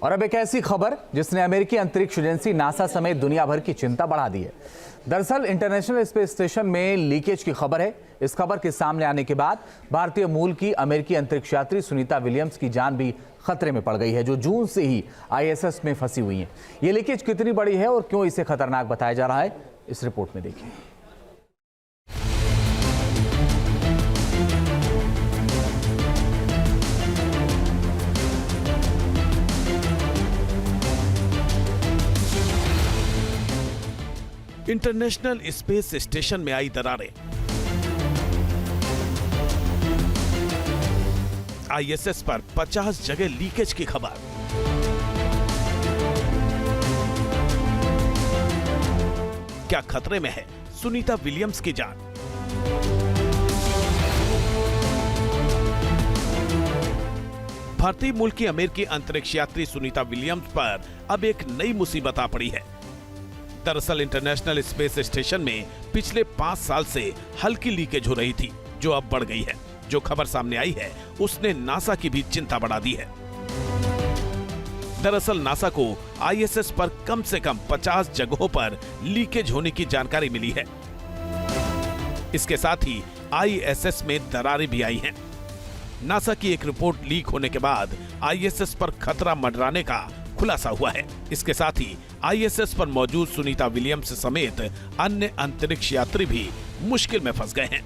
और अब एक ऐसी खबर जिसने अमेरिकी अंतरिक्ष एजेंसी नासा समेत दुनिया भर की चिंता बढ़ा दी है। दरअसल इंटरनेशनल स्पेस स्टेशन में लीकेज की खबर है। इस खबर के सामने आने के बाद भारतीय मूल की अमेरिकी अंतरिक्ष यात्री सुनीता विलियम्स की जान भी खतरे में पड़ गई है, जो जून से ही ISS में फंसी हुई हैं। ये लीकेज कितनी बड़ी है और क्यों इसे खतरनाक बताया जा रहा है, इस रिपोर्ट में देखिए। इंटरनेशनल स्पेस स्टेशन में आई दरारें। ISS पर 50 जगह लीकेज की खबर। क्या खतरे में है सुनीता विलियम्स की जान? भारतीय मूल की अमेरिकी अंतरिक्ष यात्री सुनीता विलियम्स पर अब एक नई मुसीबत आ पड़ी है। दरअसल इंटरनेशनल स्पेस स्टेशन में पिछले 5 साल से हल्की लीकेज हो रही थी, जो अब बढ़ गई है। जो खबर सामने आई है उसने नासा की भी चिंता बढ़ा दी है। दरअसल नासा को ISS पर कम से कम 50 जगहों पर लीकेज होने की जानकारी मिली है। इसके साथ ही ISS में दरारें भी आई हैं। नासा की एक रिपोर्ट लीक होने के बाद ISS पर खतरा मंडराने का खुलासा हुआ है। इसके साथ ही ISS पर मौजूद सुनीता विलियम्स समेत अन्य अंतरिक्ष यात्री भी मुश्किल में फंस गए हैं।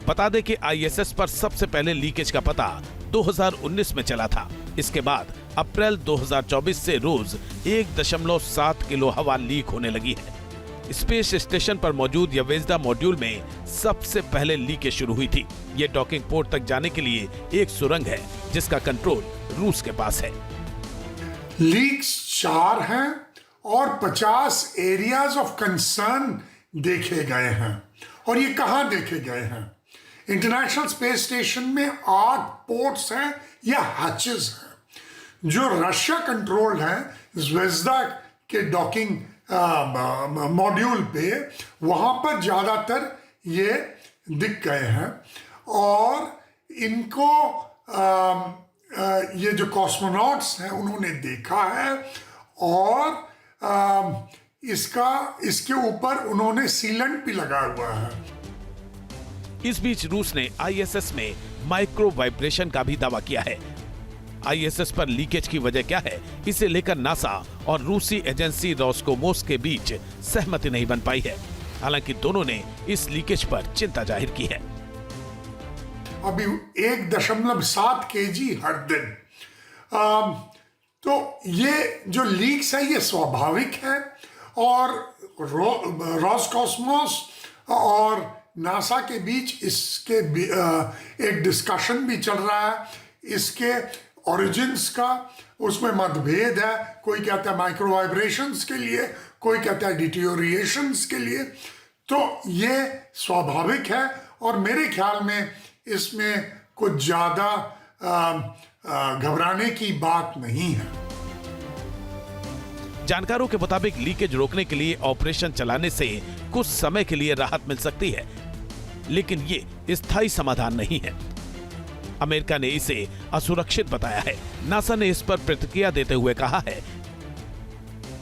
बता दें कि ISS पर सबसे पहले लीकेज का पता 2019 में चला था। इसके बाद अप्रैल 2024 से रोज 1.7 किलो हवा लीक होने लगी है। स्पेस स्टेशन पर मौजूद यवेज्दा मॉड्यूल में सबसे पहले लीकेज शुरू हुई थी। ये डॉकिंग पोर्ट तक जाने के लिए एक सुरंग है, जिसका कंट्रोल रूस के पास है। लीक्स 4 हैं और 50 एरियाज ऑफ कंसर्न देखे गए हैं। और ये कहां देखे गए हैं? इंटरनेशनल स्पेस स्टेशन में 8 पोर्ट्स हैं या हैचेस हैं जो रशिया कंट्रोल्ड हैं। ज़्वेज़दा के डॉकिंग मॉड्यूल पे वहां पर ज्यादातर ये दिख गए हैं और इनको ये जो कॉस्मोनॉट्स हैं उन्होंने देखा है और इसके ऊपर उन्होंने सीलेंट भी लगाया हुआ है। इस बीच रूस ने ISS में माइक्रो वाइब्रेशन का भी दावा किया है। ISS पर लीकेज की वजह क्या है, इसे लेकर नासा और रूसी एजेंसी रोस्कोमोस के बीच सहमति नहीं बन पाई है। हालांकि दोनों ने इस लीकेज पर चिंता जाहिर की है। अभी 1.7 kg हर दिन। तो ये जो लीक्स है ये स्वाभाविक है और रोस्कोसमोस और नासा के बीच इसके एक डिस्कशन भी चल रहा है। इसके ओरिजिन्स का उसमें मतभेद है। कोई कहता है माइक्रो वाइब्रेशंस के लिए, कोई कहता है डिटोरिएशंस के लिए। तो ये स्वाभाविक है और मेरे ख्याल में इसमें कुछ ज्यादा घबराने की बात नहीं है। जानकारों के मुताबिक लीकेज रोकने के लिए ऑपरेशन चलाने से कुछ समय के लिए राहत मिल सकती है, लेकिन ये स्थायी समाधान नहीं है। अमेरिका ने इसे असुरक्षित बताया है। नासा ने इस पर प्रतिक्रिया देते हुए कहा है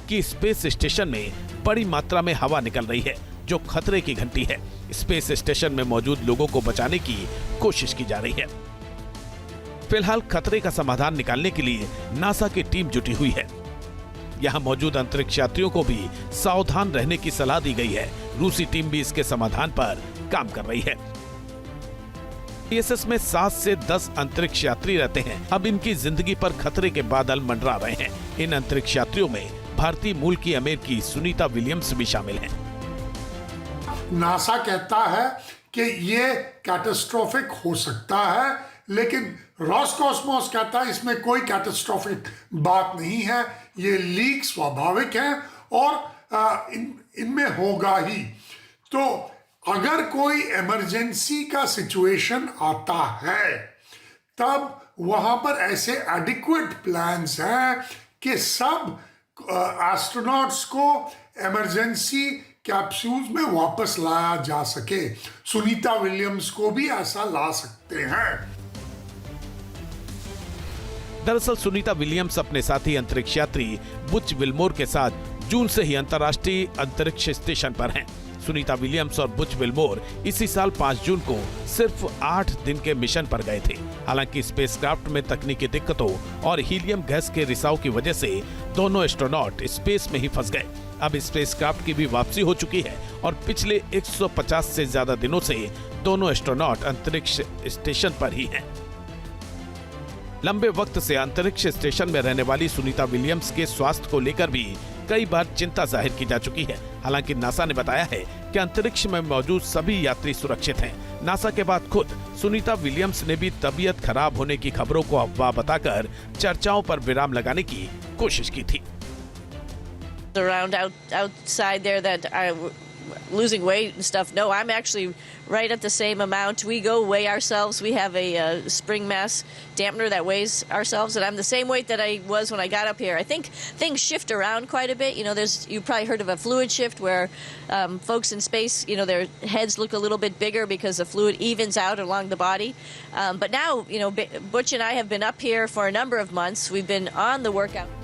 कि स्पेस स्टेशन में बड़ी मात्रा में हवा निकल रही है, जो खतरे की घंटी है। स्पेस स्टेशन में मौजूद लोगों को बचाने की कोशिश की जा रही है। फिलहाल खतरे का समाधान निकालने के लिए नासा की टीम जुटी हुई है। यहां मौजूद अंतरिक्ष यात्रियों को भी सावधान रहने की सलाह दी गई है। रूसी टीम भी इसके समाधान पर काम कर रही है। ISS में 7 से 10 अंतरिक्ष यात्री रहते हैं। अब इनकी जिंदगी पर खतरे के बादल मंडरा रहे हैं। इन अंतरिक्ष यात्रियों में भारतीय मूल की अमेरिकी सुनीता विलियम्स भी शामिल हैं। नासा कहता है कि ये कैटास्ट्रोफिक हो सकता है, लेकिन रोस्कोसमोस कहता है इसमें कोई कैटास्ट्रोफिक बात नहीं है। ये लीक स्वाभाविक है और इनमें होगा ही। तो अगर कोई इमरजेंसी का सिचुएशन आता है तब वहां पर ऐसे एडिक्वेट प्लान्स हैं कि सब एस्ट्रोनॉट्स को इमरजेंसी कैप्सूल्स में वापस लाया जा सके। सुनीता विलियम्स को भी ऐसा ला सकते हैं। दरअसल सुनीता विलियम्स अपने साथी अंतरिक्ष यात्री बुच विल्मोर के साथ जून से ही अंतर्राष्ट्रीय अंतरिक्ष स्टेशन पर हैं। सुनीता विलियम्स और बुच विल्मोर इसी साल 5 जून को सिर्फ 8 दिन के मिशन पर गए थे। हालांकि स्पेसक्राफ्ट में तकनीकी दिक्कतों और हीलियम गैस के रिसाव की वजह से दोनों एस्ट्रोनॉट स्पेस में ही फंस गए। अब स्पेसक्राफ्ट की भी वापसी हो चुकी है और पिछले 150 से ज्यादा दिनों से दोनों एस्ट्रोनॉट अंतरिक्ष स्टेशन पर ही हैं। लंबे वक्त से अंतरिक्ष स्टेशन में रहने वाली सुनीता विलियम्स के स्वास्थ्य को लेकर भी कई बार चिंता जाहिर की जा चुकी है। हालांकि नासा ने बताया है कि अंतरिक्ष में मौजूद सभी यात्री सुरक्षित हैं। नासा के बाद खुद सुनीता विलियम्स ने भी तबीयत खराब होने की खबरों को अफवाह बताकर चर्चाओं पर विराम लगाने की कोशिश की थी। Around outside there that I losing weight and stuff. No, I'm actually right at the same amount. We go weigh ourselves. We have a spring mass dampener that weighs ourselves, and I'm the same weight that I was when I got up here. I think things shift around quite a bit. You know, you've probably heard of a fluid shift where folks in space, you know, their heads look a little bit bigger because the fluid evens out along the body. But now, you know, Butch and I have been up here for a number of months. We've been on the workout.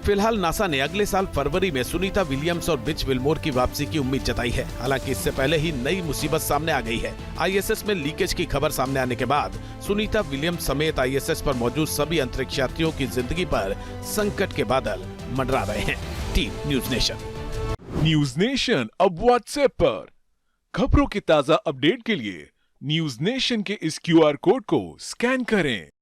फिलहाल NASA ने अगले साल फरवरी में Sunita Williams और Butch Wilmore की वापसी की उम्मीद जताई है। हालांकि इससे पहले ही नई मुसीबत सामने आ गई है। आईएसएस में लीकेज की खबर सामने आने के बाद सुनीता विलियम्स समेत आईएसएस पर मौजूद सभी अंतरिक्ष यात्रियों की जिंदगी पर संकट के बादल मंडरा रहे हैं। Team news nation. News nation अब व्हाट्सएप पर खबरों की ताजा अपडेट के लिए न्यूज नेशन के इस QR कोड को स्कैन करें।